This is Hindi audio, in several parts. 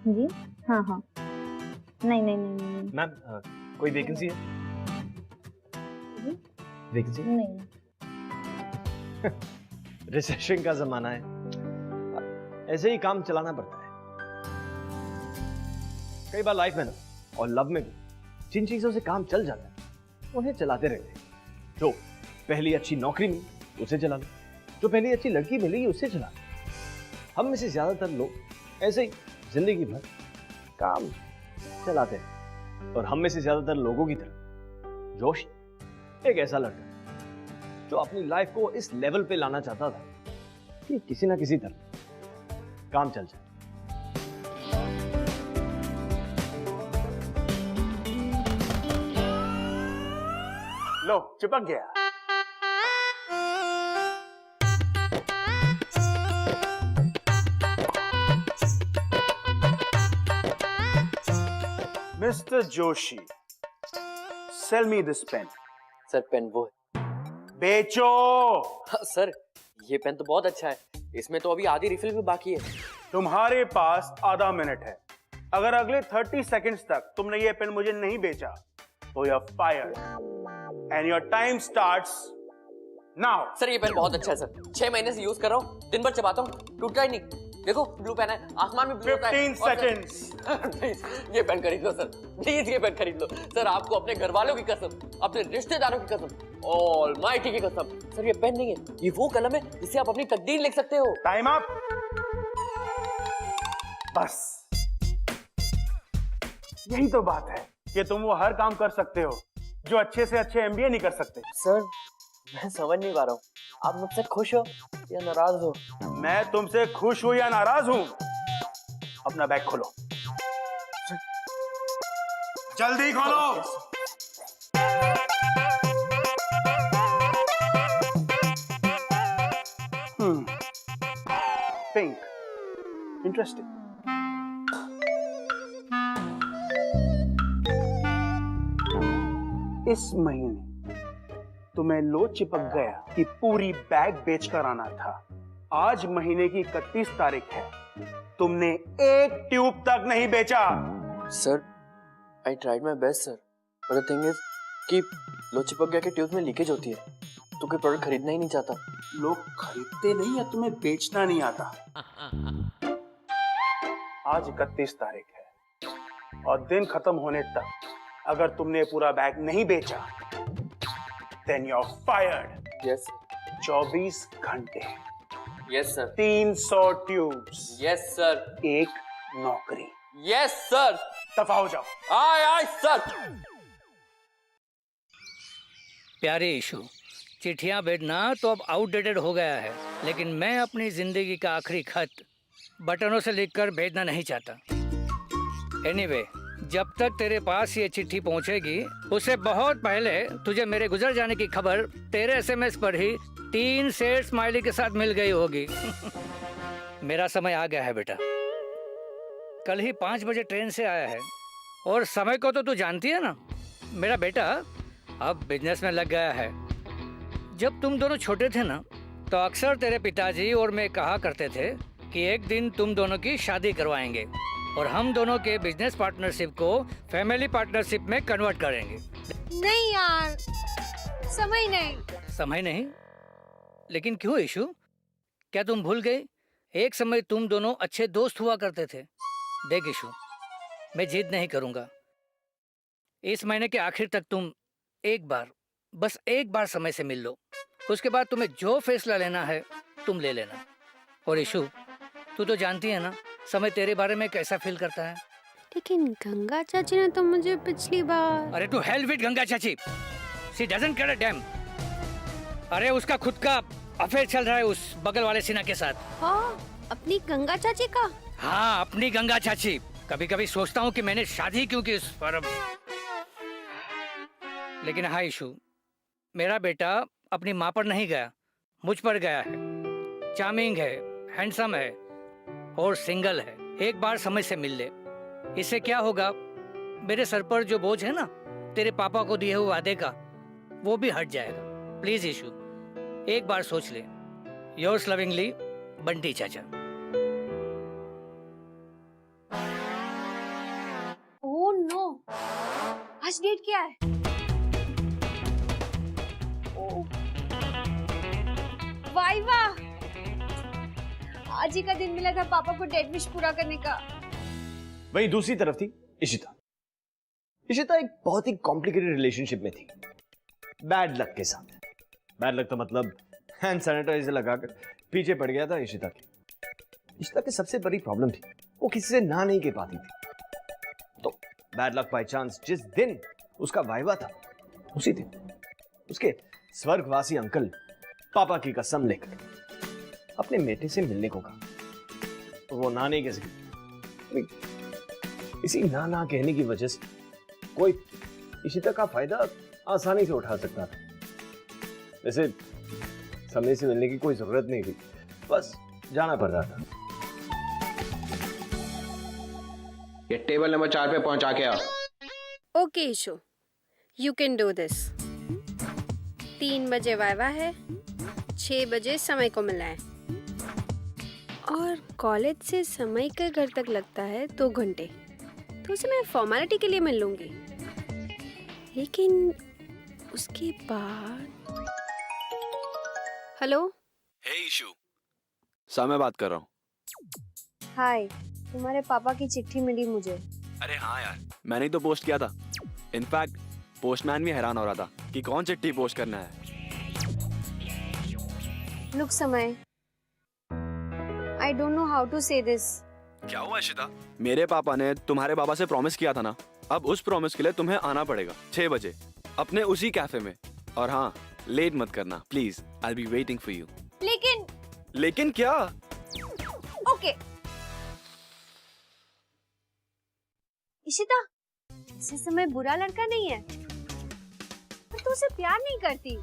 जी हाँ हाँ। नहीं नहीं नहीं नहीं। मैम कोई वैकेंसी है? जी वैकेंसी? नहीं। रिसेशन का जमाना है, ऐसे ही काम चलाना पड़ता है। कई बार लाइफ में ना और लव में भी जिन चीजों से काम चल जाता है उन्हें चलाते रहते हैं। जो पहली अच्छी नौकरी मिली उसे चला लो, जो पहली अच्छी लड़की मिली उसे चला लो। हम में से ज्यादातर लोग ऐसे ही जिंदगी भर काम चलाते हैं। और हम में से ज्यादातर लोगों की तरह जोश एक ऐसा लड़का जो अपनी लाइफ को इस लेवल पे लाना चाहता था कि किसी ना किसी तरह काम चल जाए। लो चिपक गया। Mister Joshi, sell me this pen. Sir pen वो है। बेचो। हाँ, सर ये पेन तो बहुत अच्छा है, इसमें तो अभी आधी रिफिल भी बाकी है। तुम्हारे पास आधा मिनट है, अगर अगले 30 सेकंड्स तक तुमने ये पेन मुझे नहीं बेचा तो you are fired and your time starts now. Sir ये पेन बहुत अच्छा है सर, 6 महीने से यूज कर रहा हूँ, दिन भर चबाता हूँ, टूटता ही नहीं। देखो ब्लू पेन है, आसमान में ब्लू होता है। 15 सेकंड्स। प्लीज ये पेन खरीद लो सर, प्लीज ये पेन खरीद लो सर। आपको अपने घर वालों की कसम, अपने रिश्तेदारों की कसम, ऑलमाइटी की कसम, सर ये पेन नहीं है, ये वो कलम है जिससे आप अपनी तकदीर लिख सकते हो। Time up. बस यही तो बात है कि तुम वो हर काम कर सकते हो जो अच्छे से अच्छे एमबीए नहीं कर सकते। सर मैं समझ नहीं पा रहा हूँ, आप मुझसे खुश हो या नाराज हो? मैं तुमसे खुश हूं या नाराज हूं? अपना बैग खोलो, जल्दी खोलो। Pink, interesting. इस महीने तुम्हें लो चिपक गया कि पूरी बैग बेचकर आना था। आज महीने की 31 तारीख है, तुमने एक ट्यूब तक नहीं बेचा। Sir I tried my best sir, but the thing is कि लो चिपक गया कि ट्यूब में लीकेज होती है, तो कोई प्रोडक्ट खरीदना ही नहीं चाहता। लोग खरीदते नहीं या तुम्हें बेचना नहीं आता? आज 31 तारीख है और दिन खत्म होने तक अगर तुमने पूरा बैग नहीं बेचा then you're fired. यस 24 घंटे, yes sir, 300 tubes, yes sir, एक नौकरी। यस सर, दफा हो जाओ। आय सर। प्यारे इशू, चिट्ठियां भेजना तो अब आउटडेटेड हो गया है, लेकिन मैं अपनी जिंदगी का आखिरी खत बटनों से लिखकर भेजना नहीं चाहता। एनीवे, जब तक तेरे पास ये चिट्ठी पहुंचेगी उससे बहुत पहले तुझे मेरे गुजर जाने की खबर तेरे एसएमएस पर ही 3 सेट स्माइली के साथ मिल गई होगी। मेरा समय आ गया है बेटा, कल ही 5 बजे ट्रेन से आया है और समय को तो तू जानती है ना। मेरा बेटा अब बिजनेस में लग गया है। जब तुम दोनों छोटे थे ना तो अक्सर तेरे पिताजी और मैं कहा करते थे कि एक दिन तुम दोनों की शादी करवाएंगे और हम दोनों के बिजनेस पार्टनरशिप को फैमिली पार्टनरशिप में कन्वर्ट करेंगे। नहीं यार, समय नहीं। समय नहीं? लेकिन क्यों इशू, क्या तुम भूल गए? एक समय तुम दोनों अच्छे दोस्त हुआ करते थे। देख इशू, मैं जिद नहीं करूंगा, इस महीने के आखिर तक तुम एक बार, बस एक बार समय से मिल लो, उसके बाद तुम्हें जो फैसला लेना है तुम ले लेना। और इशू, तू तो जानती है ना समय तेरे बारे में कैसा फील करता है। लेकिन गंगा चाची ने तो मुझे पिछली बार। अरे तू हेल विद गंगा चाची, she doesn't care a dam. अरे उसका खुद का अफेयर चल रहा है उस बगल वाले सिन्हा के साथ। हाँ, अपनी गंगा चाची का। हाँ, अपनी गंगा चाची। कभी कभी सोचता हूँ कि मैंने शादी क्यों की उस पर। लेकिन हाँ इशू, मेरा बेटा अपनी माँ पर नहीं गया, मुझ पर गया है। चार्मिंग है, हैंडसम है और सिंगल है। एक बार समय से मिल ले, इससे क्या होगा, मेरे सर पर जो बोझ है ना तेरे पापा को दिए हुए वादे का, वो भी हट जाएगा। प्लीज इशू, एक बार सोच ले। योर्स लविंगली, बंटी चाचा। आज डेट क्या है? ओ, वाइवा! आज ही का दिन मिला था पापा को डेट विश पूरा करने का। वहीं दूसरी तरफ थी इशिता। इशिता एक बहुत ही कॉम्प्लिकेटेड रिलेशनशिप में थी, बैड लक के साथ। बैड लक तो मतलब हैंड सैनिटाइजर लगाकर पीछे पड़ गया था इशिता के। इशिता की सबसे बड़ी प्रॉब्लम थी, वो किसी से ना नहीं कह पाती थी। तो बैड लक बाय चांस जिस दिन उसका वाइवा था, उसी दिन उसके स्वर्गवासी अंकल पापा की कसम लेकर अपने बेटे से मिलने को कहा। तो वो ना नहीं कह सकी। इसी ना ना कहने की वजह से कोई इशिता का फायदा आसानी से उठा सकता था। वैसे समय से मिलने की कोई जरूरत नहीं थी, बस जाना पड़ रहा था। ये टेबल नंबर 4 पे पहुंचा के आओ। Okay Ishu, you can do this. 3 बजे वाइवा है, 6 बजे समय को मिला है, और कॉलेज से समय का घर तक लगता है 2 घंटे, तो उसे मैं फॉर्मेलिटी के लिए मिल लूंगी। लेकिन उसके बाद हेलो। हे इशू, मैं बात कर रहा हूँ। हाय, तुम्हारे पापा की चिट्ठी मिली मुझे। अरे हाँ यार, मैंने ही तो पोस्ट किया था। इनफैक्ट पोस्टमैन भी हैरान हो रहा था कि कौन चिट्ठी पोस्ट करना है। Look Samay, I don't know how to say this. क्या हुआ इशिता? मेरे पापा ने तुम्हारे बाबा से प्रॉमिस किया था ना, अब उस प्रॉमिस के लिए तुम्हें आना पड़ेगा 6 बजे अपने उसी कैफे में। और हाँ, लेट मत करना please, I be waiting for you. लेकिन क्या? ओके इशिता, इसे समय बुरा लड़का नहीं है, पर तू उसे प्यार नहीं करती।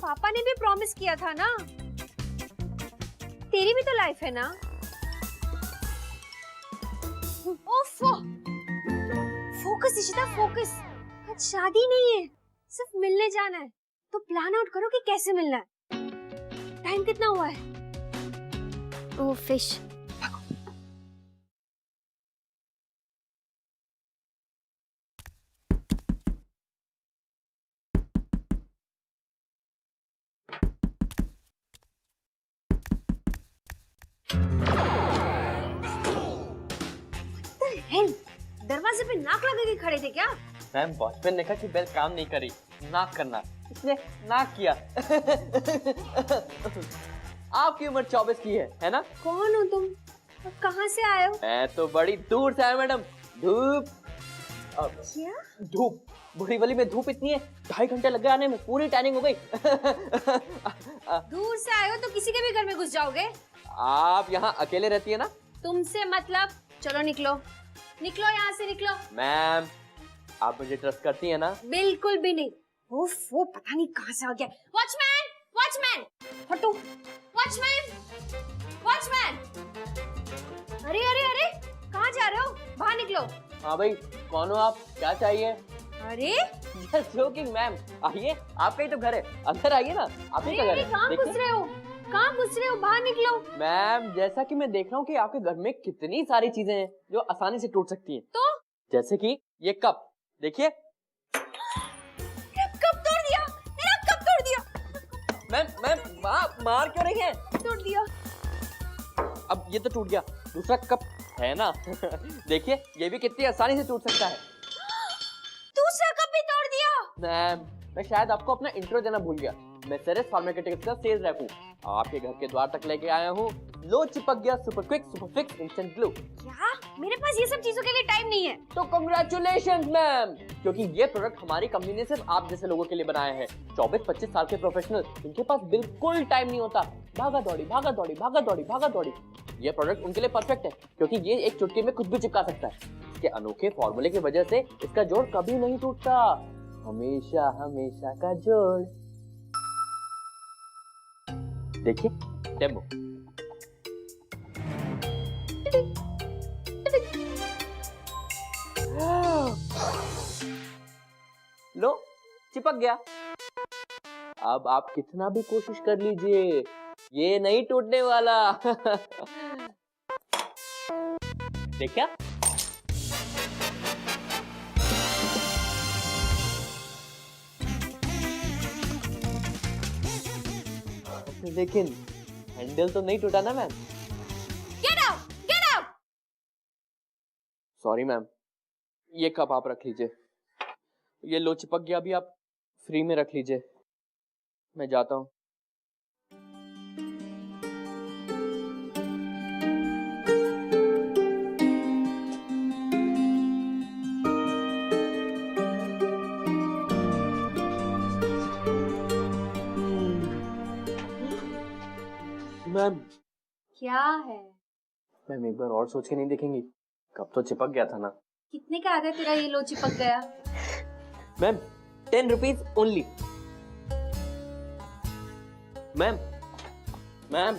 पापा ने भी प्रॉमिस किया था ना, तेरी भी तो लाइफ है ना। ओफो, फोकस इशिता, फोकस। आज शादी नहीं है, सिर्फ मिलने जाना है, तो प्लान आउट करो कि कैसे मिलना है। टाइम कितना हुआ है? ओ फिश। दरवाजे पे नाक लगा के खड़े थे क्या? मैम, वॉचमैन ने कहा कि बेल काम नहीं करी, नाक करना, इसने नाक किया। आपकी उम्र 24 की है ना? कौन हो तुम और कहाँ से आए हो? मैं तो बड़ी दूर से आया मैडम। धूप। क्या? धूप, बोरीवली में धूप इतनी है, 2.5 घंटे लग गए आने में, पूरी टैनिंग हो गई। दूर से आए हो तो किसी के भी घर में घुस जाओगे? आप यहाँ अकेले रहती है ना? तुमसे मतलब, चलो निकलो, निकलो यहाँ से, निकलो। मैम, आप मुझे ट्रस्ट करती है ना? बिल्कुल भी नहीं। वो पता नहीं कहाँ से आ गया। वॉचमैन, वॉचमैन, हटो। Watchman, watchman. अरे अरे अरे, कहाँ जा रहे हो? बाहर निकलो। हाँ भाई, कौन हो आप? क्या चाहिए? अरे जस्ट जोकिंग मैम, आइए, आपका ही तो घर है, अंदर आइए ना। आप ही का घर अरे, है। कहाँ घुस रहे हो? कहाँ घुस रहे हो? बाहर निकलो। मैम, जैसा कि मैं देख रहा हूँ कि आपके घर में कितनी सारी चीजें हैं जो आसानी से टूट सकती हैं। तो जैसे कि ये कप, देखिए। कब तोड़ दिया? मेरा कब तोड़ दिया? मैम, मार क्यों रही हैं? तोड़ दिया। अब ये तो टूट गया, दूसरा कप है ना? देखिए, ये भी कितनी आसानी से टूट सकता है। दूसरा कप भी तोड़ दिया। मैम, मैं शायद आपको अपना इंट्रो देना भूल गया। मैं सेरेस फार्मास्यूटिकल्स का सेल्स रेप हूँ। आपके घर के द्वार तक लेके आया हूँ लो चिपक गया super quick super fix instant glue. क्या? मेरे पास ये सब चीजों के लिए टाइम नहीं है। तो कांग्रेचुलेशंस मैम, क्योंकि ये प्रोडक्ट हमारी कंपनी ने सिर्फ आप जैसे लोगों के लिए बनाया है। 24-25 साल के प्रोफेशनल, इनके पास बिल्कुल टाइम नहीं होता, भागा दौड़ी भागा दौड़ी भागा दौड़ी भागा दौड़ी। ये प्रोडक्ट उनके लिए परफेक्ट है, क्योंकि ये एक चुटकी में खुद भी चिपका सकता है। इसके अनोखे फॉर्मूले की वजह से इसका जोड़ कभी नहीं टूटता, हमेशा हमेशा का जोड़। देखिए डेमो। लो, चिपक गया। अब आप कितना भी कोशिश कर लीजिए, ये नहीं टूटने वाला। देखा? लेकिन हैंडल तो नहीं टूटा ना ma'am? Get out, get out. Sorry ma'am, ये कप आप रख लीजिए। ये लो चिपक गया, अभी आप फ्री में रख लीजिए, मैं जाता हूँ। मैम क्या है? मैम एक बार और सोच के नहीं देखेंगी? कब तो चिपक गया था ना। कितने का आधा तेरा ये लो चिपक गया? Ma'am 10 rupees only. Ma'am ma'am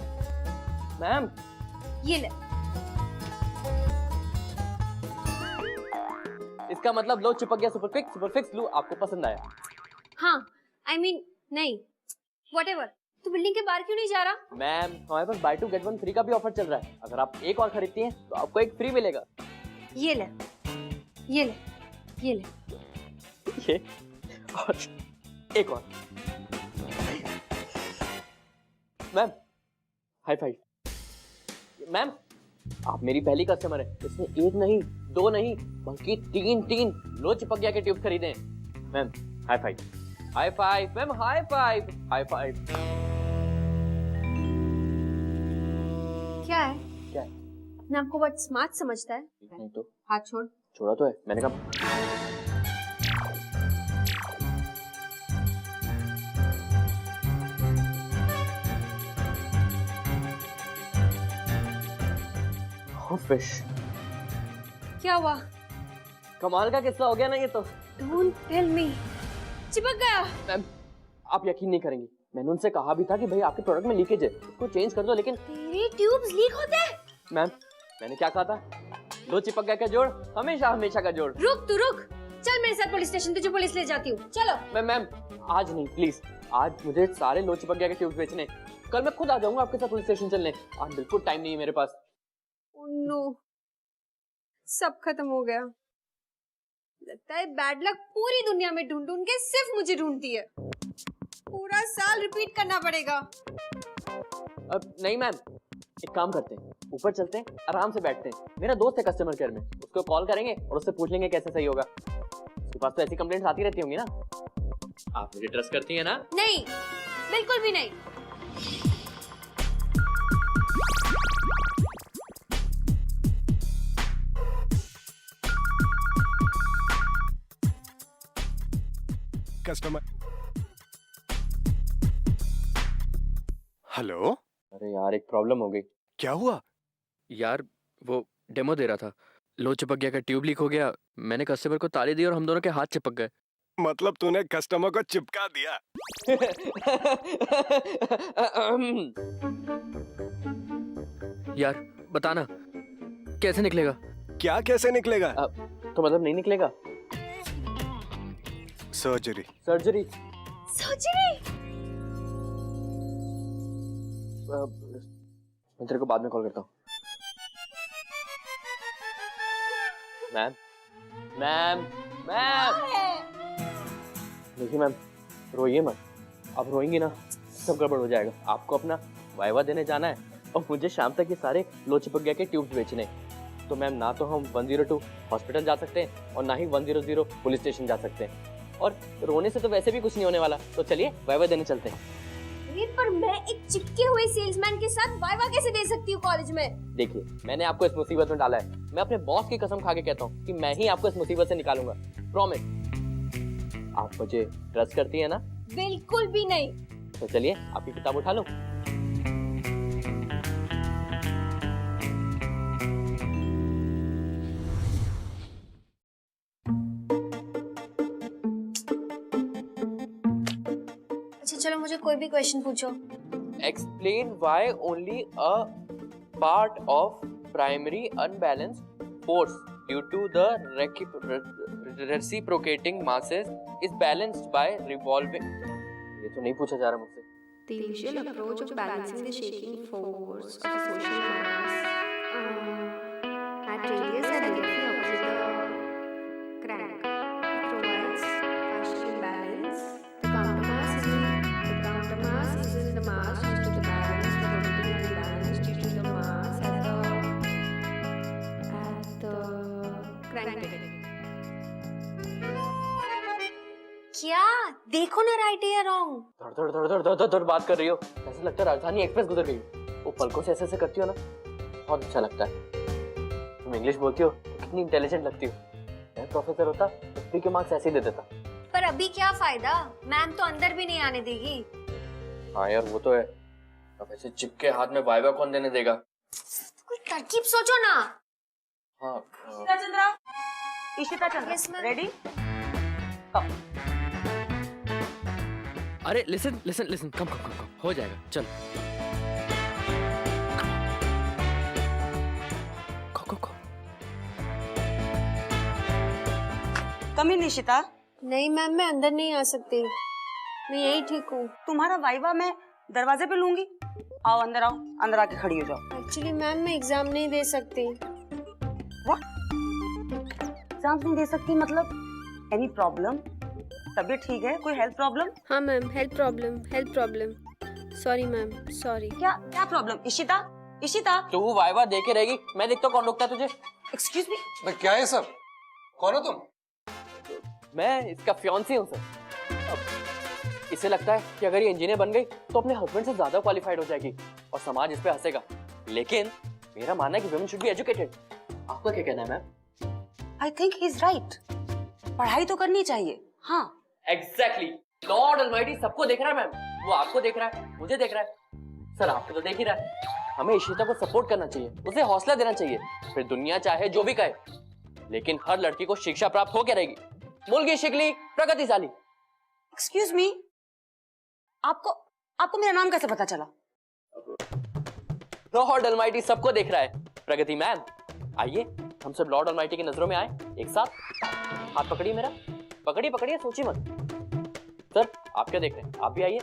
ma'am ये ले। इसका मतलब लो चिपक गया, सुपर फिक्स लो आपको पसंद आया? हाँ, I mean, नहीं, whatever। तू बिल्डिंग के बाहर क्यों नहीं जा रहा? मैम हमारे पास बाय 2 गेट 1 फ्री का भी ऑफर चल रहा है। अगर आप एक और खरीदती हैं तो आपको एक फ्री मिलेगा। ये ले, ये ले, ये ले। ये और एक और। Ma'am high five. मैम आप मेरी पहली कस्टमर है, इसमें एक नहीं, दो नहीं, बल्कि तीन लो चिपक गया के ट्यूब खरीदे। Ma'am high five, high five ma'am, high five, high five. क्या है? क्या है? अपने आपको बहुत स्मार्ट समझता है? नहीं तो हाथ छोड़। छोड़ा तो है, मैंने कहा। फिश। क्या हुआ? कमाल का किस्सा हो गया ना ये तो। Don't tell me। चिपक गया। मैम आप यकीन नहीं करेंगी, मैंने उनसे कहा भी था कि भाई आपके प्रोडक्ट में लीकेज है, इसको चेंज कर दो, लेकिन तेरे ट्यूब्स लीक होते हैं? मैम मैंने क्या कहा था? लो चिपक गया का जोड़ हमेशा का जोड़। रुक तू रुक, चल मेरे साथ पुलिस स्टेशन, तुझे पुलिस ले जाती हूँ, चलो। मैम आज नहीं प्लीज, आज मुझे सारे लो चिपक गया के ट्यूब्स बेचने। कल मैं खुद आ जाऊंगा आपके साथ पुलिस स्टेशन चलने। आज बिल्कुल टाइम नहीं है मेरे पास। Oh no, सब खत्म हो गया। लगता है बैड लक पूरी दुनिया में ढूंढ ढूंढ के सिर्फ मुझे ढूंढती है। पूरा साल रिपीट करना पड़ेगा। अब नहीं मैम, एक काम करते हैं, ऊपर चलते हैं, आराम से बैठते हैं। मेरा दोस्त है कस्टमर केयर में, उसको कॉल करेंगे और उससे पूछ लेंगे कैसे सही होगा। उसके पास तो ऐसी कंप्लेंट्स आती रहती होंगी ना। आप मुझे ट्रस्ट करती हैं ना? नहीं, बिल्कुल भी नहीं। कस्टमर। हेलो। अरे यार एक प्रॉब्लम हो गई। क्या हुआ? यार वो डेमो दे रहा था, लो चिपक गया का ट्यूब लीक हो गया। मैंने कस्टमर को ताली दी और हम दोनों के हाथ चिपक गए। मतलब तूने कस्टमर को चिपका दिया? यार बताना कैसे निकलेगा? क्या कैसे निकलेगा? तो मतलब नहीं निकलेगा? सर्जरी। सर्जरी? सर्जरी? मैं तेरे को बाद में कॉल करता हूँ। मैम मैम मैम देखिए मैम, रोइए मत। आप रोएंगी ना सब गड़बड़ हो जाएगा। आपको अपना वाइवा देने जाना है और मुझे शाम तक ये सारे लो चिपक गया के ट्यूब्स बेचने हैं। तो मैम ना तो हम 102 हॉस्पिटल जा सकते हैं और ना ही 100 पुलिस स्टेशन जा सकते हैं, और रोने से तो वैसे भी कुछ नहीं होने वाला। तो चलिए वाइवा देने चलते हैं। पर मैं एक चिपके हुए सेल्समैन के साथ वाइवा कैसे दे सकती हूँ कॉलेज में? देखिए मैंने आपको इस मुसीबत में डाला है, मैं अपने बॉस की कसम खा के कहता हूँ कि मैं ही आपको इस मुसीबत से निकालूंगा, प्रॉमिस। आप मुझे ट्रस्ट करती है ना? बिल्कुल भी नहीं। तो चलिए आपकी किताब उठा लो। अच्छा चलो मुझे कोई भी क्वेश्चन पूछो। Explain why only a part of primary unbalanced force due to the reciprocating masses is balanced by revolving। ये तो नहीं पूछा जा रहा मुझसे। The usual approach of balancing the shaking force of a social mass at radius and directly opposite the crank. It provides partial balance. The countermass is in the mass used to the crank it. क्या देखो ना, राइट या रॉन्ग? धड़ धड़ धड़ धड़ धड़ धड़ धड़ बात कर रही हो, ऐसा लगता है राजधानी एक्सप्रेस गुजर गई। वो पलकों से ऐसे करती हो ना, बहुत अच्छा लगता है। तुम इंग्लिश बोलती हो, कितनी इंटेलिजेंट लगती हो। मैं प्रोफेसर होता तो FP के मार्क्स ऐसे ही दे देता। पर अभी क्या फायदा, मैम तो अंदर भी नहीं आने देगी। हाँ यार वो तो है, अब ऐसे चिपके हाथ में वाइवा कौन देने देगा? कोई तरकीब सोचो ना। हाँ Chandra, Ishita Chandra, Yes, ma'am. Ready? अरे लिसन लिसन लिसन, कम कम कम कम, हो जाएगा, चल। को कम इन इशिता, नहीं मैम, मैं अंदर नहीं आ सकती, मैं यही ठीक हूँ। तुम्हारा वाइवा मैं दरवाजे पे लूंगी। आओ अंदर, आओ अंदर आके खड़ी हो जाओ। एक्चुअली मैम मैं एग्जाम नहीं दे सकती। एग्जाम नहीं दे सकती मतलब? Any problem? तबीयत ठीक है? कोई हेल्थ प्रॉब्लम? हाँ ma'am, health problem. Sorry ma'am, sorry. क्या क्या प्रॉब्लम? इशिता, इशिता, तू वाइवा दे के रहेगी, मैं देखता हूँ कौन रोकता है तुझे। Excuse me. क्या है सब? कौन हो तुम? मैं इसका फियांसी हूँ सर। अब इसे लगता है कि अगर ये इंजीनियर बन गई तो अपने हस्बैंड से ज्यादा क्वालिफाइड हो जाएगी और समाज इस पे हंसेगा। लेकिन मेरा मानना है कि वुमेन शुड बी एजुकेटेड। आपका क्या कहना है ma'am? I think he is right. पढ़ाई तो करनी चाहिए। हाँ एग्जैक्टली। लॉर्ड ऑलमाइटी सबको देख रहा है मैम, वो आपको देख रहा है, मुझे देख रहा है, सर आपको तो देख ही रहा है। हमें इशिता को सपोर्ट करना चाहिए, उसे हौसला देना चाहिए, फिर दुनिया चाहे जो भी कहे, लेकिन हर लड़की को शिक्षा प्राप्त हो क्या रहेगी। मुल्की शिकली प्रगतिशाली। एक्सक्यूज मी, आपको आपको मेरा नाम कैसे पता चला? लॉर्ड ऑलमाइटी सबको देख रहा है। प्रगति मैम, आइए हम सब लॉर्ड ऑलमाइटी की नजरों में आए एक साथ। हाथ पकड़िए मेरा, पकड़िए पकड़िए, सोचिए मत। सर आप क्या देख रहे हैं, आप भी आइए,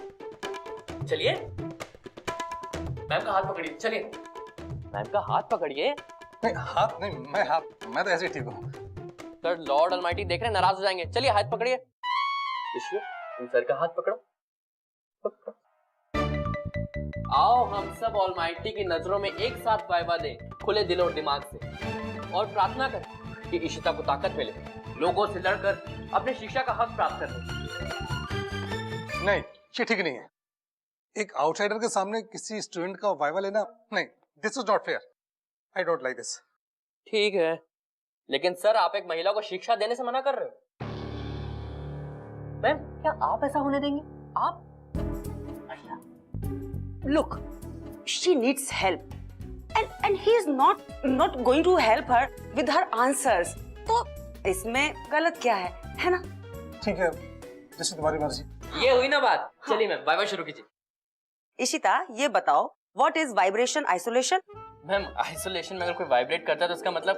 चलिए। मैम का हाथ पकड़िए, चलिए। मैम का हाथ पकड़िए। नहीं हाथ नहीं, मैं तो ऐसे ही ठीक हूँ। सर लॉर्ड ऑलमाइटी देख रहे हैं, नाराज हो जाएंगे। चलिए हाथ पकड़िए। विश्व, तुम सर का हाथ पकड़ो। आओ हम सब ऑलमाइटी की नजरों में एक साथ वाइवा दें, खुले दिल और दिमाग से, और प्रार्थना करें कि इशिता को ताकत मिले लोगों से लड़कर अपने शिक्षा का हक प्राप्त करने। नहीं ये ठीक नहीं है। एक आउटसाइडर के सामने किसी स्टूडेंट का वाइवा लेना, नहीं, this is not fair. I don't like this. ठीक है, लेकिन सर आप एक महिला को शिक्षा देने से मना कर रहे हो। मैम क्या आप ऐसा होने देंगे? आप Look, she needs help, and he is not going to help her with her answers. तो इसमें गलत क्या है ना? ठीक है, जैसे तुम्हारी मर्जी। ये हुई ना बात। चलिए मैम वाइवा शुरू कीजिए। इशिता, ये बताओ, what is vibration isolation? Ma'am isolation में अगर कोई वाइब्रेट करता है तो उसका मतलब,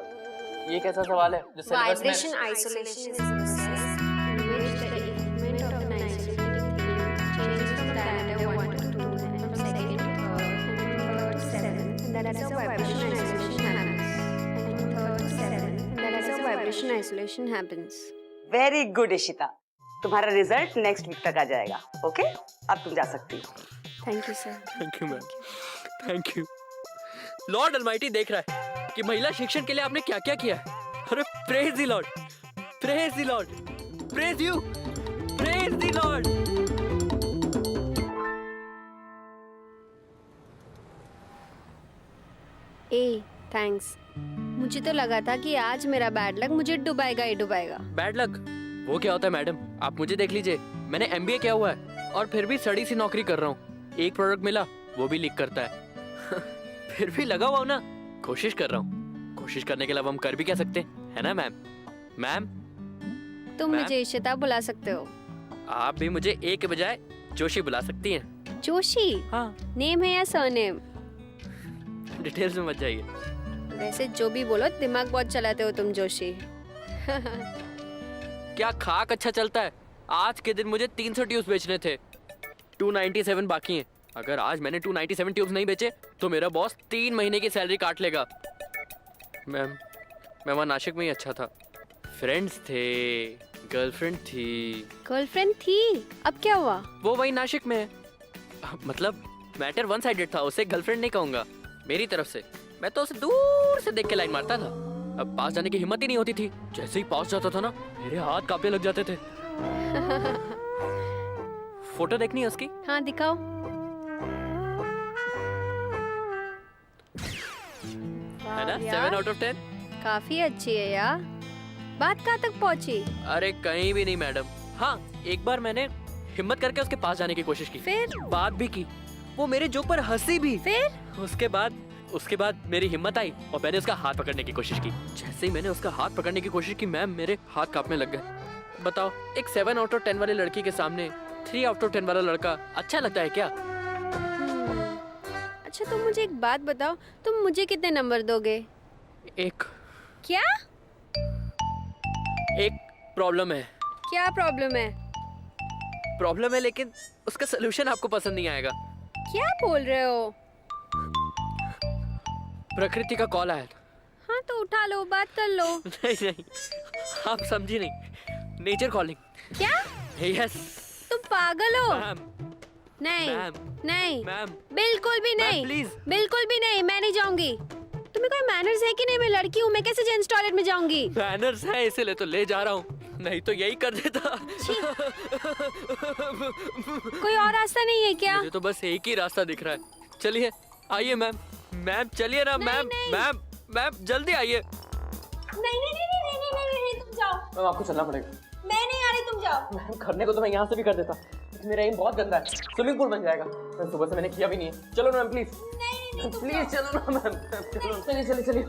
ये कैसा सवाल है जो सिलेबस में। Vibration isolation is a process in which the equipment of an isolated thing changes from diameter 1 to 2 and from second to third and from third to seventh, and that is how vibration isolation happens. And from third to seventh, and that is how vibration isolation happens. Very good, Ishita. तुम्हारा रिजल्ट नेक्स्ट वीक तक आ जाएगा। ओके, अब तुम जा सकती हो। Thank you, sir. Thank you ma'am, thank you. Lord almighty देख रहा है कि महिला शिक्षण के लिए आपने क्या क्या किया है। अरे praise the Lord, praise the Lord, praise you, praise the Lord. A, thanks. मुझे तो लगा था कि आज मेरा बैड लक मुझे डुबाएगा ही डुबाएगा। बैड लक वो क्या होता है मैडम, आप मुझे देख लीजिए, मैंने MBA किया हुआ है और फिर भी सड़ी सी नौकरी कर रहा हूँ। एक प्रोडक्ट मिला वो भी लीक करता है। फिर भी लगा हुआ हूँ ना, कोशिश कर रहा हूँ। कोशिश करने के अलावा हम कर भी क्या सकते हैं, है ना मैम? मैम तुम मैम? मुझे इशिता बुला सकते हो। आप भी मुझे ए के बजाय जोशी बुला सकती हैं। जोशी? हाँ। नेम है या सरनेम? डिटेल्स में मत जाइए। वैसे जो भी बोलो, दिमाग बहुत चलाते हो तुम जोशी। क्या खाक अच्छा चलता है? आज के दिन मुझे 300 ट्यूब्स बेचने थे, 297 बाकी हैं। अगर आज मैंने 297 ट्यूब्स नहीं बेचे तो मेरा बॉस 3 महीने की सैलरी काट लेगा। मैम मैं वहाँ नासिक में ही अच्छा था, फ्रेंड्स थे, गर्लफ्रेंड थी। गर्लफ्रेंड थी? अब क्या हुआ? वो वही नासिक में है। मतलब मैटर वन साइडेड था, उसे गर्लफ्रेंड नहीं कहूँगा मेरी तरफ से। मैं तो उसे दूर से देख के लाइन मारता था। अब पास जाने की हिम्मत ही नहीं होती थी। जैसे ही पास जाता था ना, मेरे हाथ कांपने लग जाते थे। फोटो देखनी है उसकी? हाँ दिखाओ। है ना? यार, 7 out of 10। काफी अच्छी है यार। बात कहाँ तक पहुँची? अरे कहीं भी नहीं मैडम। हाँ, एक बार मैंने हिम्मत करके उसके पास जाने की कोशिश की, फिर बात भी की, वो मेरे जोक पर हंसी भी। फिर उसके बाद मेरी हिम्मत आई और मैंने उसका हाथ पकड़ने की कोशिश की। जैसे ही मैंने उसका हाथ पकड़ने की कोशिश की मैम, मेरे हाथ कांपने लग गए। बताओ, एक 7 out of 10 वाली लड़की के सामने 3 out of 10 वाला लड़का अच्छा लगता है क्या? अच्छा तुम मुझे एक बात बताओ, तुम मुझे कितने नंबर दोगे? एक क्या? एक प्रॉब्लम है। क्या प्रॉब्लम है? प्रॉब्लम है, लेकिन उसका सोल्यूशन आपको पसंद नहीं आएगा। क्या बोल रहे हो? प्रकृति का कॉल आया। हाँ तो उठा लो, बात कर लो। नहीं, आप समझी नहीं। Nature calling. क्या? यस। तुम पागल हो? मैम, नहीं मैम, नहीं मैम, बिल्कुल भी नहीं, प्लीज। बिल्कुल भी नहीं, मैं नहीं जाऊंगी। तुम्हें कोई मैनर्स है कि नहीं? मैं लड़की हूँ, मैं कैसे जेंट्स टॉयलेट में जाऊंगी? मैनर्स है इसीलिए तो ले जा रहा हूँ, नहीं तो यही कर देता। कोई और रास्ता नहीं है क्या? मुझे तो बस एक ही रास्ता दिख रहा है। चलिए आइए मैम, मैम चलिए ना। मैम मैम मैम जल्दी आइए। नहीं नहीं नहीं नहीं नहीं नहीं नहीं, तुम जाओ। मैम आपको चलना पड़ेगा। मैं नहीं आ रही, तुम जाओ। मैम करने को तो मैं यहाँ से भी कर देता, लेकिन मेरा एम बहुत गंदा है। स्विमिंग पूल बन जाएगा। मैम सुबह से मैंने किया भी नहीं है। चलो ना मैम प्लीज। नहीं प्लीज चलो ना मैम। चलो चलिए चलिए।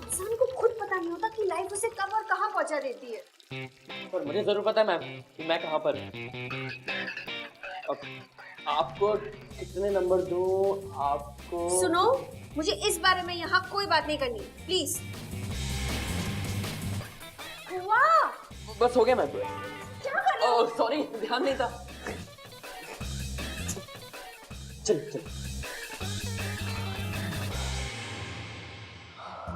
इंसान को खुद पता नहीं होता कि लाइफ उसे कब और कहाँ पहुँचा देती है। पर मुझे जरूर पता है मैम कि मैं कहाँ पर। अब आपको कितने नंबर दूं? आपको सुनो, मुझे इस बारे में यहाँ कोई बात नहीं करनी, प्लीज। वाह, बस हो गया मैम। क्या कर रहे हो? ओह सॉरी, ध्यान नहीं था। चल चल।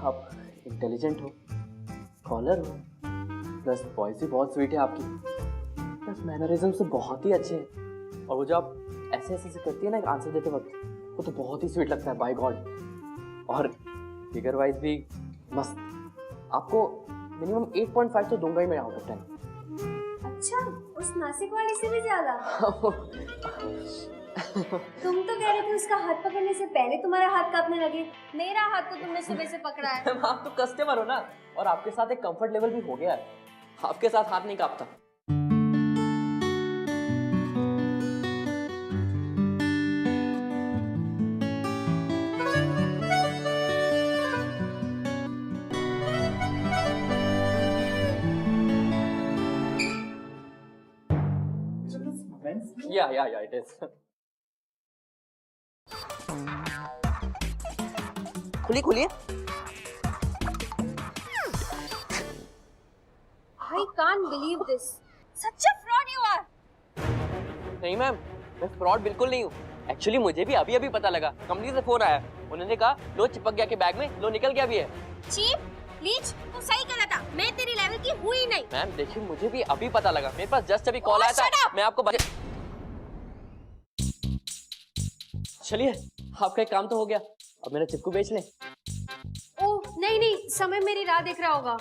आप इंटेलिजेंट हो, स्कॉलर हो, प्लस वॉइस भी बहुत स्वीट है आपकी, प्लस मैनरिज्म से बहुत ही अच्छे हैं, और वो जो आप ऐसे ऐसे से करती है ना एक आंसर देते वक्त, वो तो बहुत ही स्वीट लगता है बाय गॉड। और फिगर वाइज भी मस्त। आपको मिनिमम 8.5 तो दूंगा ही मैं आउट ऑफ 10। अच्छा, उस नासिक वाले से भी ज्यादा? तुम तो कह रहे थे उसका हाथ पकड़ने से पहले तुम्हारा हाथ कांपने लगे। मेरा हाथ तो तुमने सुबह से पकड़ा है। मैम आप तो कस्टमर हो ना, और आपके साथ एक कंफर्ट लेवल भी हो गया है। आपके साथ हाथ नहीं कांपता। Yeah, it is. खुलिए। I can't believe this. Such a fraud you are. नहीं मैम, मैं फ्रॉड बिल्कुल नहीं हूँ। एक्चुअली मुझे भी अभी अभी पता लगा, कंपनी से फोन आया, उन्होंने कहा लो चिपक गया के बैग में, लो निकल गया भी है। चीप, लीच, तू सही कहा था, मैं तेरी लेवल की हुई ही नहीं। मैम देखिए मुझे भी अभी पता लगा, मेरे पास जस्ट अभी कॉल आया था, मैं आपको चलिए आपका एक काम तो हो गया, अब मेरा चिपकू बेच ले। ओह नहीं, समय मेरी राह देख रहा होगा।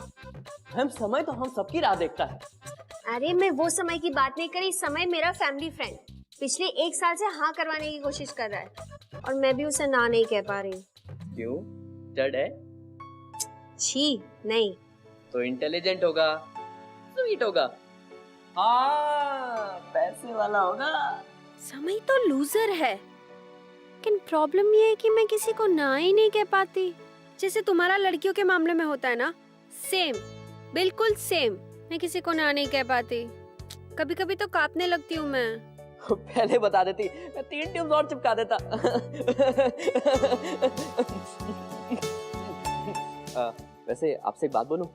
मैम समय तो हम सबकी राह देखता है। अरे मैं वो समय की बात नहीं करी, समय मेरा फैमिली फ्रेंड पिछले 1 साल से हाँ करवाने की कोशिश कर रहा है, और मैं भी उसे ना नहीं कह पा रही। क्यों? डर है? छी नहीं। तो इंटेलिजेंट होगा, स्वीट होगा, हाँ पैसे वाला होगा। समय तो लूजर है, लेकिन प्रॉब्लम ये है कि मैं किसी को ना ही नहीं कह पाती। जैसे तुम्हारा लड़कियों के मामले में होता है ना, सेम, बिल्कुल सेम। मैं किसी को ना नहीं कह पाती, कभी कभी तो कांपने लगती हूँ मैं। पहले बता देती, मैं 3 ट्यूब्स और चिपका देता। वैसे आपसे एक बात बोलूं,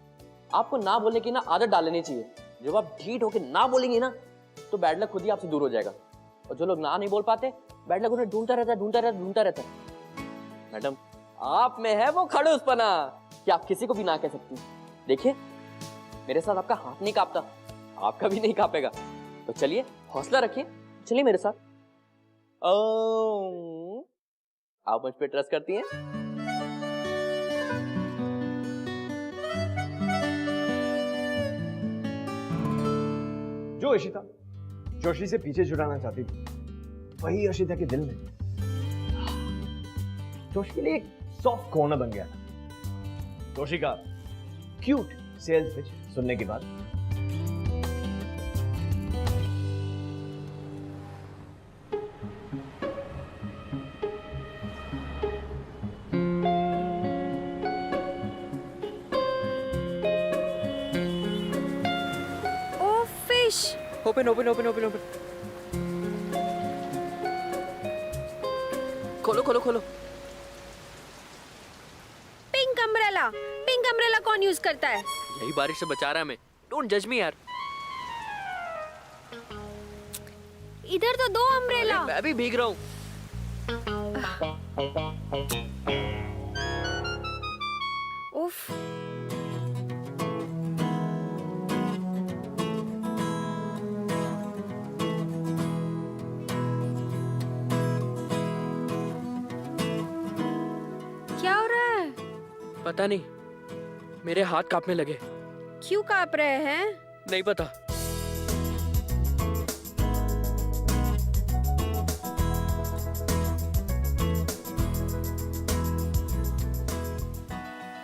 आपको ना बोलने की ना आदत डाल लेनी चाहिए। जब आप ढीठ होके ना बोलेंगे ना, तो बैड लक खुद ही आपसे दूर हो जाएगा। और जो लोग ना नहीं बोल पाते, बैड लक उन्हें ढूंढता रहता है। मैडम आप में है वो खड़ूसपना कि आप किसी को भी ना कह सकती। देखिए मेरे साथ आपका हाथ नहीं कांपता, आपका भी नहीं कांपेगा। तो चलिए हौसला रखिए, चलिए मेरे साथ। आप मुझ पे ट्रस्ट करती हैं? जो इशिता जोशी से पीछे छुड़ाना चाहती थी, वही इशिता के दिल में जोशी के लिए एक सॉफ्ट कॉर्नर बन गया था। जोशी का क्यूट सेल्स पिच सुनने के बाद oh fish. Open open open open open, खोलो खोलो खोलो। पिंक अम्ब्रेला कौन यूज करता है? यही बारिश से बचा रहा है हमें। डोंट जज मी यार। इधर तो दो अम्ब्रेला। मैं भी भीग रहा हूँ। उफ। क्या हो रहा है? पता नहीं, मेरे हाथ कांपने लगे। क्यों कांप रहे हैं? नहीं पता।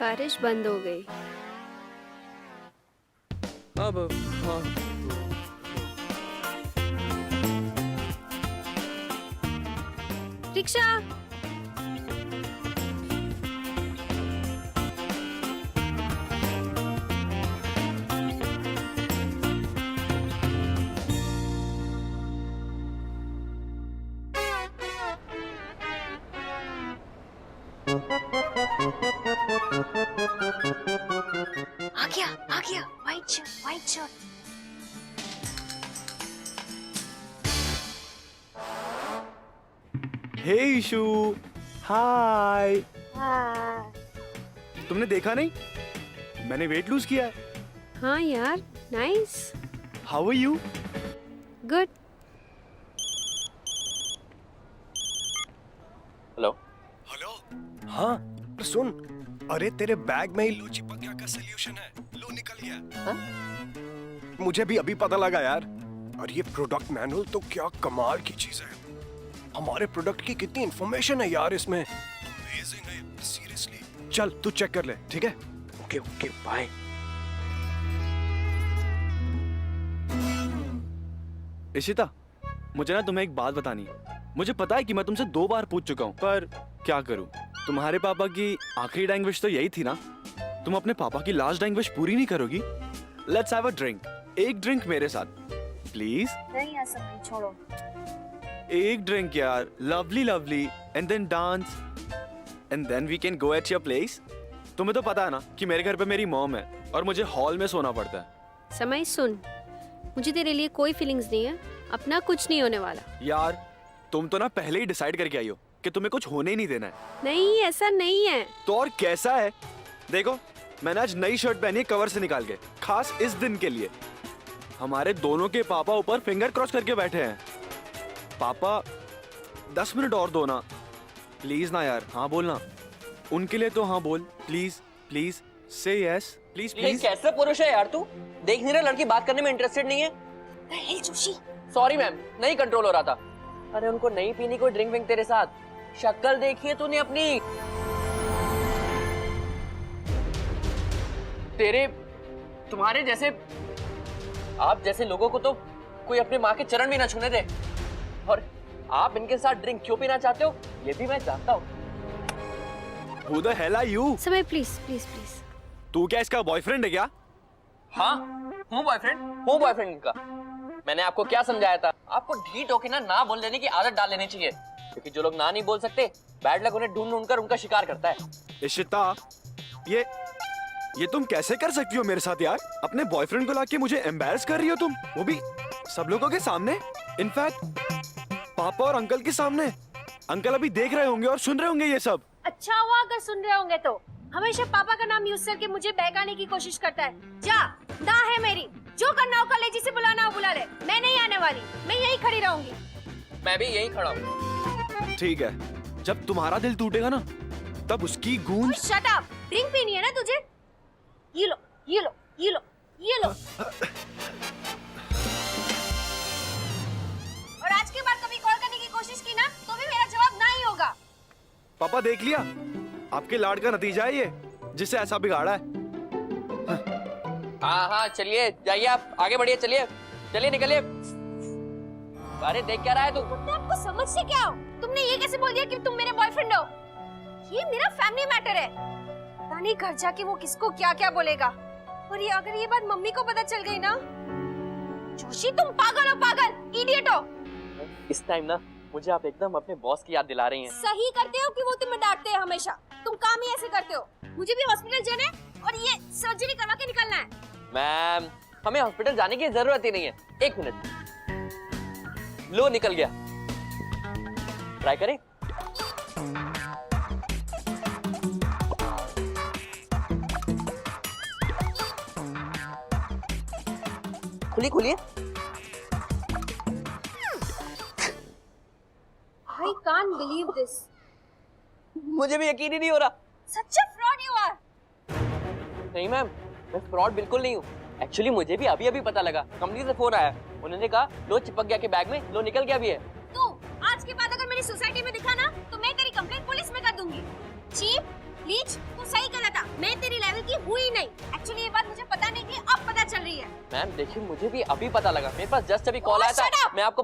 बारिश बंद हो गई। अब हाँ, रिक्शा। आ गया व्हाइट शर्ट। हे ईशु, हाय। तुमने देखा नहीं, मैंने वेट लूज किया है। हाँ यार, nice. How are you? Good. Hello. Hello. हाँ सुन, अरे तेरे बैग में ही लो चिपक गया का सॉल्यूशन है। लो निकल गया। हाँ? मुझे भी अभी पता लगा यार। और ये प्रोडक्ट मैनुअल तो क्या कमाल की चीज है। हमारे प्रोडक्ट की कितनी इंफॉर्मेशन है यार इसमें। अमेजिंग है सीरियसली। चल तू चेक कर ले, ठीक है? Okay okay bye. इशिता, मुझे ना तुम्हें एक बात बतानी है। मुझे पता है कि मैं तुमसे 2 बार पूछ चुका हूँ, पर क्या करूँ? तुम्हारे पापा की आखिरी डाइंग विश तो यही थी ना? तुम अपने पापा की लास्ट डाइंग विश पूरी नहीं करोगी? Let's have a drink. एक ड्रिंक मेरे साथ प्लीज। नहीं ऐसा नहीं, छोड़ो। एक ड्रिंक यार, lovely lovely, and then dance, and then we can go at your place. तुम्हें तो पता है ना कि मेरे घर पे मेरी मॉम है और मुझे हॉल में सोना पड़ता है। समय सुन, मुझे तेरे लिए कोई फीलिंग्स नहीं है। अपना कुछ नहीं होने वाला। यार तुम तो ना पहले ही डिसाइड करके आई हो कि तुम्हें कुछ होने ही नहीं देना है। नहीं, ऐसा नहीं है। तो और कैसा है? देखो, मैंने आज नई शर्ट पहनी है कवर से निकाल के, खास इस दिन के लिए। हमारे दोनों के पापा ऊपर फिंगर क्रॉस करके बैठे हैं। पापा 10 मिनट और दो ना प्लीज ना यार। हाँ बोलना, उनके लिए तो हाँ बोल प्लीज प्लीज से यस प्लीज ये प्लीज। कैसा पुरुष है यार तू? देख नहीं रहा लड़की बात करने में इंटरेस्टेड नहीं है? हे जोशी, सॉरी मैम, नहीं कंट्रोल हो रहा था। अरे उनको नहीं पीनी कोई ड्रिंक विंक तेरे साथ। शक्ल देखिए तूने अपनी। तुम्हारे जैसे, आप जैसे लोगों को तो कोई अपने माँ के चरण भी ना छूने दे। और आप इनके साथ ड्रिंक क्यों पीना चाहते हो ये भी मैं जानता हूँ। Who the hell are you? समय प्लीज प्लीज प्लीज। तू क्या इसका बॉयफ्रेंड है क्या? हाँ, हूँ बॉयफ्रेंड इनका। मैंने आपको क्या समझाया था? आपको ढीठ होके ना बोल देने की आदत डाल लेनी चाहिए, क्योंकि जो लोग ना नहीं बोल सकते, बैड लक उन्हें ढूंढ कर उनका शिकार करता है। इशिता, ये तुम कैसे कर सकती हो मेरे साथ यार? अपने बॉयफ्रेंड को लाके मुझे एम्बैरस कर रही हो तुम, वो भी सब लोगों के सामने। इनफैक्ट पापा और अंकल के सामने। अंकल अभी देख रहे होंगे और सुन रहे होंगे ये सब। अच्छा हुआ अगर सुन रहे होंगे तो। हमेशा पापा का नाम यूज करके मुझे बहकाने की कोशिश करता है। जा, ना है मेरी, जो करना हो कॉलेज से बुलाना हो बुला ले। मैं नहीं आने वाली, मैं यहीं खड़ी रहूंगी। मैं भी यहीं खड़ा हूँ। ठीक है, जब तुम्हारा दिल टूटेगा ना, तब उसकी गूंज। Shut up. ड्रिंक पीनी है ना तुझे? ये लो, ये लो, ये लो, ये लो। कोशिश की ना तो भी मेरा जवाब ना ही होगा। पापा देख लिया, आपके लाड का नतीजा है ये, जिससे ऐसा बिगाड़ा है। हाँ चलिए जाइए, आप आगे बढ़िए, चलिए चलिए निकलिए। अरे देख क्या रहा है तू? तुमने आपको समझते क्या हो? तुमने ये कैसे बोल दिया कि तुम मेरे बॉयफ्रेंड हो? ये मेरा फैमिली मैटर है। पता नहीं घर जाके वो किसको क्या क्या बोलेगा। और ये अगर ये बात मम्मी को पता चल गई ना, जोशी तुम पागल हो, पागल, इडियट हो। इस टाइम ना मुझे आप एकदम अपने बॉस की याद दिला रही हैं। सही करते हो कि वो तुम्हें डांटते हैं हमेशा? तुम काम ही ऐसे करते हो। मुझे भी हॉस्पिटल जाना है और ये सर्जरी करवा के निकलना है। मैम हमें हॉस्पिटल जाने की जरूरत ही नहीं है। 1 मिनट, लो निकल गया। ट्राई करें? खोलिए। I can't believe this. मुझे भी यकीन ही नहीं हो रहा। Such a fraud you are. नहीं मैम, मैं फ्रॉड बिल्कुल नहीं हूँ। एक्चुअली मुझे भी अभी पता लगा, कंपनी से फोन आया, उन्होंने कहा लो चिपक गया के बैग में, लो निकल गया भी है। तू आज के बाद अगर मेरी सोसाइटी में दिखा ना तो मैं तेरी कंप्लेंट पुलिस में कर दूंगी। चीप, लीच, तू सही कहा था, मैं तेरी लेवल की हुई नहीं। एक्चुअली ये बात मुझे पता नहीं थी, अब पता चल रही है। मैम देखिए मुझे भी अभी पता लगा, मेरे पास जस्ट अभी कॉल आया था, मैं आपको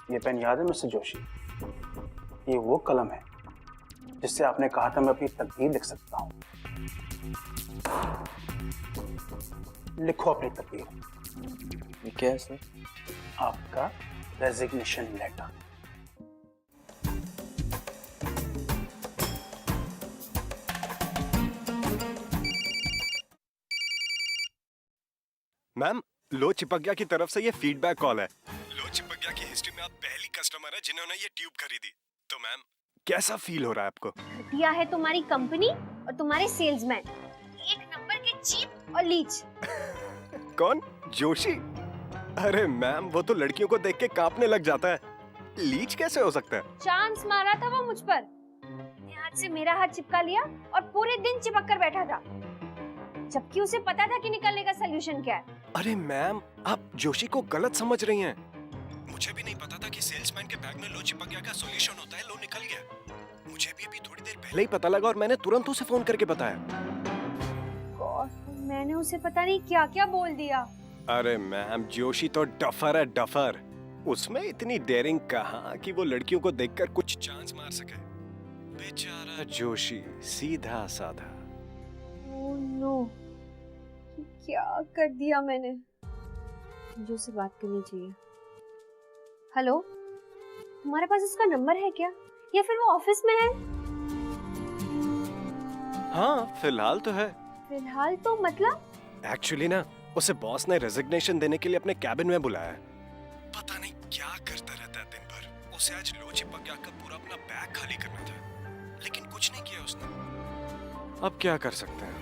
ये पेन याद है मिस्टर जोशी? ये वो कलम है जिससे आपने कहा था मैं अपनी तकदीर लिख सकता हूं। लिखो अपनी तकदीर। ये क्या है सर? आपका रेजिग्नेशन लेटर। मैम, लो चिपक की तरफ से ये फीडबैक कॉल है। लो चिपक की हिस्ट्री में आप पहली कस्टमर है जिन्होंने ये ट्यूब खरीदी। तो मैम कैसा फील हो रहा है आपको? घटिया है तुम्हारी कंपनी और तुम्हारे सेल्समैन, एक नंबर के चीप और लीच। कौन? जोशी? अरे मैम वो तो लड़कियों को देख के कांपने लग जाता है, लीच कैसे हो सकता है? चांस मारा था वो मुझ पर, हाथ से मेरा हाथ चिपका लिया और पूरे दिन चिपक कर बैठा था, जबकि उसे पता था कि निकलने का सलूशन क्या है। अरे मैम आप जोशी को गलत समझ रही हैं। मुझे भी नहीं पता था कि सेल्समैन के बैग में लो चिपक गया का सॉल्यूशन होता है, लो निकल गया। मुझे भी अभी थोड़ी देर पहले ही पता लगा और मैंने तुरंत उसे फोन करके बताया। मैंने उसे पता नहीं क्या क्या बोल दिया। अरे मैम जोशी तो डफर है, डफर। उसमें इतनी डेयरिंग कहाँ कि वो लड़कियों को देखकर कुछ चांस मार सके। बेचारा जोशी, सीधा साधा। ओह नो, क्या कर दिया मैंने। मुझे उससे बात करनी चाहिए। हेलो, तुम्हारे पास उसका नंबर है क्या, या फिर वो ऑफिस में है? हाँ फिलहाल तो है। फिलहाल तो मतलब? एक्चुअली ना उसे बॉस ने रेजिग्नेशन देने के लिए अपने कैबिन में बुलाया है। पता नहीं क्या करता रहता है दिन भर। उसे आज लो चिपक गया का पूरा अपना बैग खाली करना था, लेकिन कुछ नहीं किया उसने। अब क्या कर सकते हैं?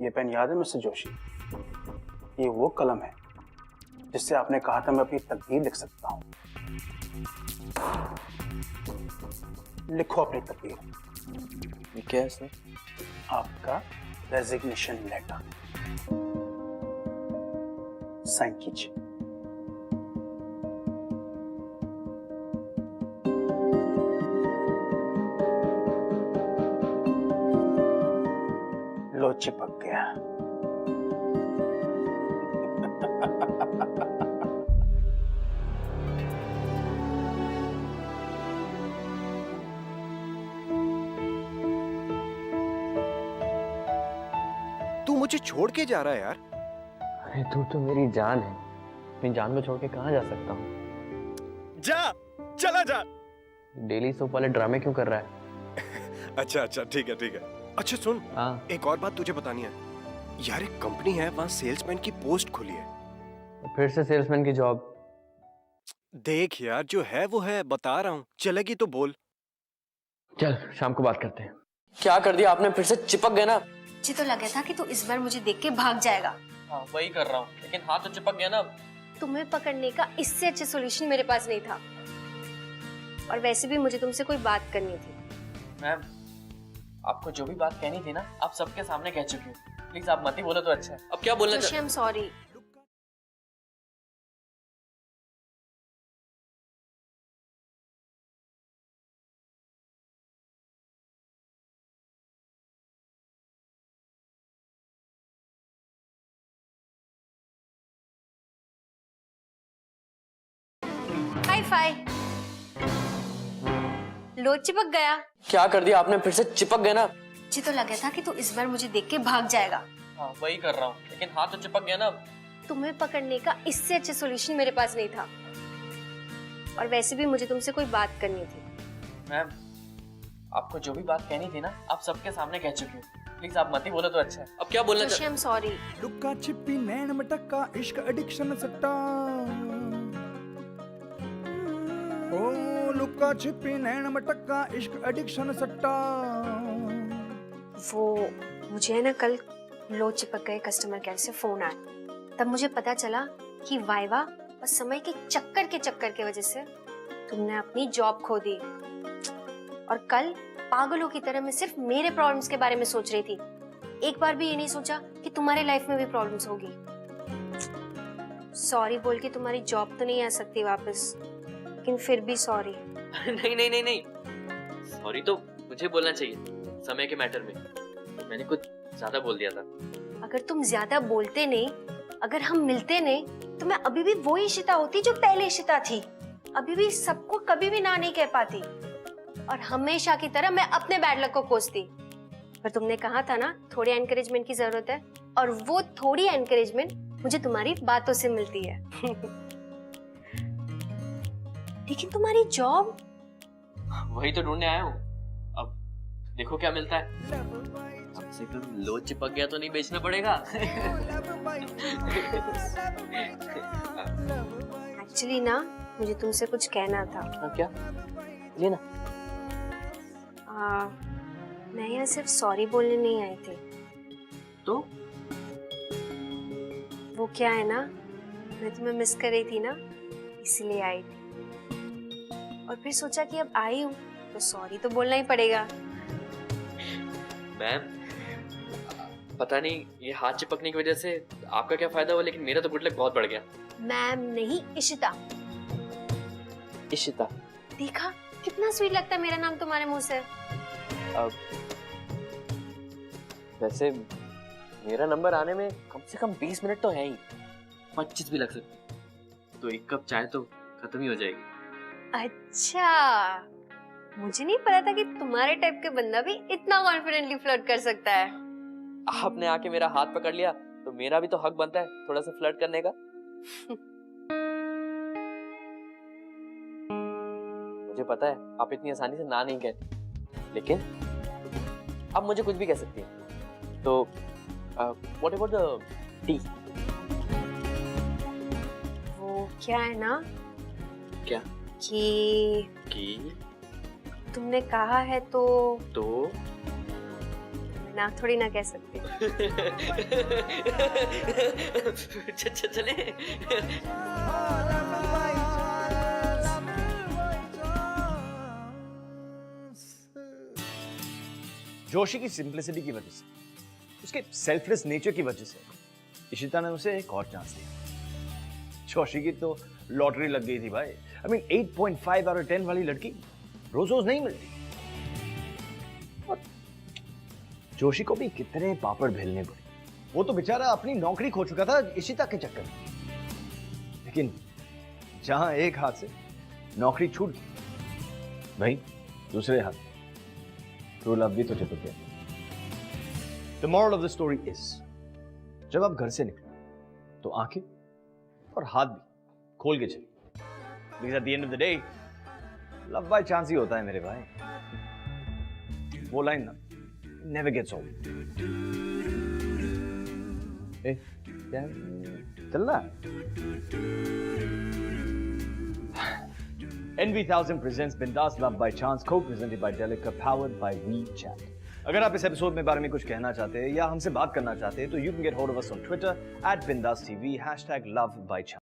ये पेन याद है मिस्टर जोशी? ये वो कलम है जिससे आपने कहा था मैं अपनी तकदीर लिख सकता हूं। लिखो अपनी तकदीर। क्या है इसमें? आपका रेजिग्नेशन लेटर। साइन कीजिए। लो चिपक गया। तू मुझे छोड़ के जा रहा है यार। अरे तू तो मेरी जान है, अपनी जान को छोड़ के कहाँ जा सकता हूँ? जा, चला जा। डेली सोप वाले ड्रामे क्यों कर रहा है? अच्छा अच्छा, ठीक है ठीक है। अच्छा सुन, हाँ एक और बात तुझे बतानी है यार। एक कंपनी है, वहाँ सेल्समैन की पोस्ट खुली है। फिर से सेल्समैन की जॉब? देख यार, जो है वो है, बता रहा हूँ। चलेगी तो बोल। चल शाम को बात करते हैं। क्या कर दिया आपने? फिर से चिपक गए ना? मुझे तो लगा था कि तू इस बार मुझे देख के भाग जाएगा। हाँ वही कर रहा हूँ, लेकिन हाथ तो चिपक गया ना। तुम्हें पकड़ने का इससे अच्छा सॉल्यूशन मेरे पास नहीं था। और वैसे भी मुझे तुमसे कोई बात करनी थी। मैम, आपको जो भी बात कहनी थी ना, आप सबके सामने कह चुकी हो। प्लीज आप मत ही बोलो तो अच्छा है। अब क्या बोलना Joshi, I am sorry. Hi fi. लो चिपक गया। क्या कर दिया आपने? फिर से चिपक गए ना? मुझे तो लगा था कि तू इस बार मुझे देख के भाग जाएगा। हाँ वही कर रहा हूँ, लेकिन हाथ तो चिपक गया ना। तुम्हें पकड़ने का इससे अच्छा सॉल्यूशन मेरे पास नहीं था। और वैसे भी मुझे तुमसे कोई बात करनी थी। मैम, आपको जो भी बात कहनी थी ना, आप सबके सामने कह चुकी हो। प्लीज आप मत ही बोलो तो अच्छा है। अब क्या बोलना जोशी, आई एम सॉरी। लुक्का छिपी नैन मटक्का इश्क एडिक्शन सट्टा। ओ लुक्का छिपी नैन मटक्का इश्क एडिक्शन सट्टा। वो मुझे है ना कल लो चिपक गए कस्टमर केयर से फोन आया। तब मुझे पता चला कि वाइवा और समय के चक्कर की वजह से तुमने अपनी जॉब खो दी। और कल पागलों की तरह मैं सिर्फ मेरे प्रॉब्लम्स के बारे में सोच रही थी। एक बार भी ये नहीं सोचा कि तुम्हारे लाइफ में भी प्रॉब्लम्स होगी। सॉरी बोल के तुम्हारी जॉब तो नहीं आ सकती वापस, लेकिन फिर भी सॉरी। नहीं नहीं नहीं नहीं, सॉरी तो मुझे बोलना चाहिए। समय के मैटर में मैंने कुछ ज्यादा बोल दिया था। अगर तुम ज्यादा बोलते नहीं, अगर हम मिलते नहीं, तो मैं अभी भी वही इशिता होती जो पहले इशिता थी। अभी भी सबको कभी भी ना नहीं कह पाती और हमेशा की तरह मैं अपने बैड लक को कोसती। पर तुमने कहा था ना थोड़ी एनकरेजमेंट की जरूरत है, और वो थोड़ी एनकरेजमेंट मुझे तुम्हारी बातों से मिलती है। लेकिन तुम्हारी जॉब? वही तो ढूंढने आया हूँ। अब देखो क्या मिलता है। कम से कम लो चिपक गया तो नहीं बेचना पड़ेगा। एक्चुअली ना मुझे तुमसे कुछ कहना था। क्या? लेना। मैं यहाँ सिर्फ सॉरी बोलने नहीं आई थी। तो वो क्या है ना, मैं तुम्हें मिस कर रही थी ना, इसलिए आई थी। और फिर सोचा कि अब आई हूँ तो सॉरी तो बोलना ही पड़ेगा। मैम, पता नहीं ये हाथ चिपकने की वजह से आपका क्या फायदा हुआ, लेकिन मेरा तो गुड लक बहुत बढ़ गया। मैम नहीं, इशिता। इशिता? देखा कितना स्वीट लगता है मेरा नाम तुम्हारे मुंह से। अब वैसे मेरा नंबर आने में कम से कम 20 मिनट तो है ही, 25 भी लग सकते, तो एक कप चाय तो खत्म ही हो जाएगी। अच्छा, मुझे नहीं पता था कि तुम्हारे टाइप के बंदा भी इतना कॉन्फिडेंटली फ्लर्ट कर सकता है। आपने आके मेरा हाथ पकड़ लिया तो मेरा भी तो हक बनता है थोड़ा सा फ्लर्ट करने का। मुझे पता है आप इतनी आसानी से ना नहीं कहती, लेकिन अब मुझे कुछ भी कह सकती है। तो व्हाट अबाउट द टी? वो क्या है ना, क्या? कि तुमने कहा है तो ना थोड़ी ना कह सकती। चले। जोशी की सिंप्लिसिटी की वजह से, उसके सेल्फलेस नेचर की वजह से इशिता ने उसे एक और चांस दिया। जोशी की तो लॉटरी लग गई थी भाई। आई मीन 8.5 आउट ऑफ 10 वाली लड़की रोज रोज नहीं मिलती। और जोशी को भी कितने पापड़ बेलने पड़े। वो तो बेचारा अपनी नौकरी खो चुका था इशिता के चक्कर में। लेकिन जहां एक हाथ से नौकरी छूट गई, भाई दूसरे हाथ ट्रू लव भी तो चिपक गया। The moral of the story is, जब आप घर से निकले तो आंखें और हाथ भी खोल के चलिए। Because at the end of the day love by chance ही होता है मेरे भाई। वो लाइन ना नेवर गेट्स ओल्ड। ए क्या चल रहा है? NV1000 presents Bindas Love by Chance, co-presented by Delica, powered by WeChat. अगर आप इस एपिसोड में बारे में कुछ कहना चाहते हैं या हमसे बात करना चाहते हैं तो you can get hold of us on Twitter @BindasTV #LoveByChance.